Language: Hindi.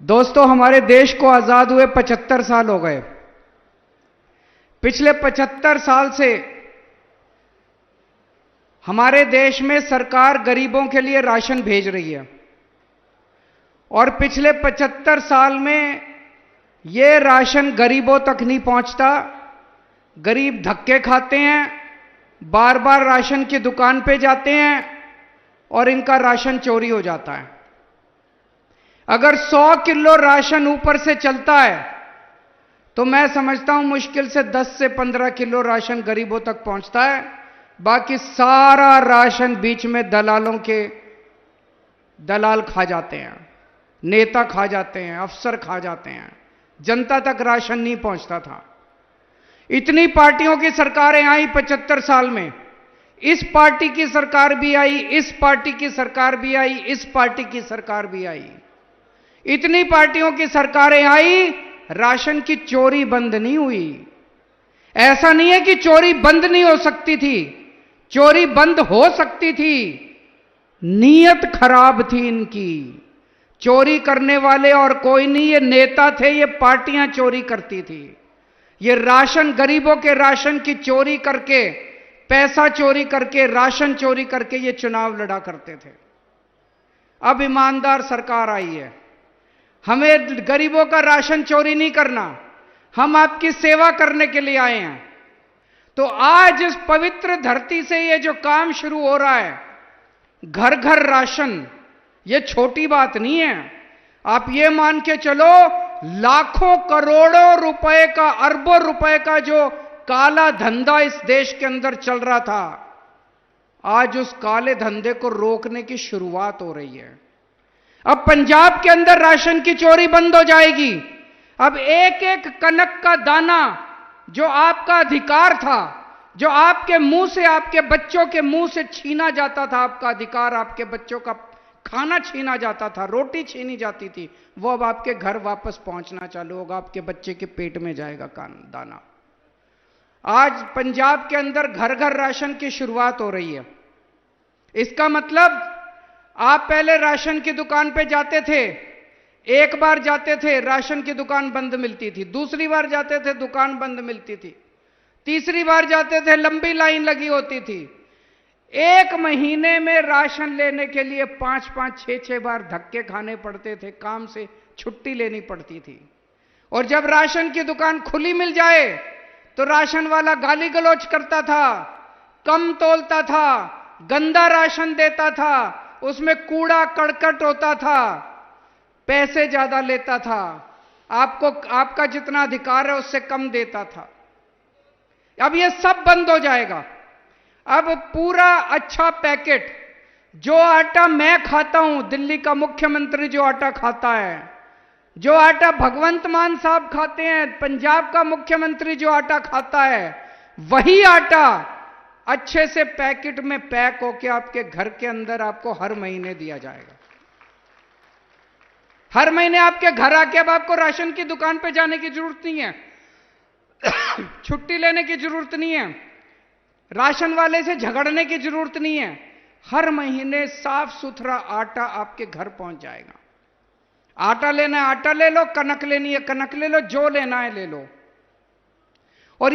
दोस्तों, हमारे देश को आजाद हुए 75 साल हो गए। पिछले 75 साल से हमारे देश में सरकार गरीबों के लिए राशन भेज रही है और पिछले 75 साल में यह राशन गरीबों तक नहीं पहुंचता। गरीब धक्के खाते हैं, बार बार राशन की दुकान पे जाते हैं और इनका राशन चोरी हो जाता है। अगर 100 किलो राशन ऊपर से चलता है तो मैं समझता हूं मुश्किल से 10 से 15 किलो राशन गरीबों तक पहुंचता है। बाकी सारा राशन बीच में दलाल खा जाते हैं, नेता खा जाते हैं, अफसर खा जाते हैं। जनता तक राशन नहीं पहुंचता था। इतनी पार्टियों की सरकारें आई 75 साल में। इस पार्टी की सरकार भी आई, इस पार्टी की सरकार भी आई, इस पार्टी की सरकार भी आई। इतनी पार्टियों की सरकारें आई, राशन की चोरी बंद नहीं हुई। ऐसा नहीं है कि चोरी बंद नहीं हो सकती थी, चोरी बंद हो सकती थी। नीयत खराब थी इनकी। चोरी करने वाले और कोई नहीं, ये नेता थे, ये पार्टियां चोरी करती थी। ये राशन, गरीबों के राशन की चोरी करके, पैसा चोरी करके, राशन चोरी करके ये चुनाव लड़ा करते थे। अब ईमानदार सरकार आई है। हमें गरीबों का राशन चोरी नहीं करना, हम आपकी सेवा करने के लिए आए हैं। तो आज इस पवित्र धरती से ये जो काम शुरू हो रहा है, घर घर राशन, ये छोटी बात नहीं है। आप ये मान के चलो, लाखों करोड़ों रुपए का, अरबों रुपए का जो काला धंधा इस देश के अंदर चल रहा था, आज उस काले धंधे को रोकने की शुरुआत हो रही है। अब पंजाब के अंदर राशन की चोरी बंद हो जाएगी। अब एक एक कनक का दाना जो आपका अधिकार था, जो आपके मुंह से, आपके बच्चों के मुंह से छीना जाता था, आपका अधिकार, आपके बच्चों का खाना छीना जाता था, रोटी छीनी जाती थी, वो अब आपके घर वापस पहुंचना चालू होगा। आपके बच्चे के पेट में जाएगा दाना। आज पंजाब के अंदर घर घर राशन की शुरुआत हो रही है। इसका मतलब आप पहले राशन की दुकान पे जाते थे, एक बार जाते थे राशन की दुकान बंद मिलती थी, दूसरी बार जाते थे दुकान बंद मिलती थी, तीसरी बार जाते थे लंबी लाइन लगी होती थी। एक महीने में राशन लेने के लिए 5-5, 6-6 बार धक्के खाने पड़ते थे, काम से छुट्टी लेनी पड़ती थी। और जब राशन की दुकान खुली मिल जाए तो राशन वाला गाली गलौज करता था, कम तोलता था, गंदा राशन देता था, उसमें कूड़ा करकट होता था, पैसे ज्यादा लेता था, आपको आपका जितना अधिकार है उससे कम देता था। अब ये सब बंद हो जाएगा। अब पूरा अच्छा पैकेट, जो आटा मैं खाता हूं, दिल्ली का मुख्यमंत्री जो आटा खाता है, जो आटा भगवंत मान साहब खाते हैं, पंजाब का मुख्यमंत्री जो आटा खाता है, वही आटा अच्छे से पैकेट में पैक होके आपके घर के अंदर आपको हर महीने दिया जाएगा। हर महीने आपके घर आके अब आपको राशन की दुकान पे जाने की जरूरत नहीं है, छुट्टी लेने की जरूरत नहीं है, राशन वाले से झगड़ने की जरूरत नहीं है। हर महीने साफ सुथरा आटा आपके घर पहुंच जाएगा। आटा लेना है आटा ले लो, कनक लेनी है कनक ले लो, जो लेना है ले लो। और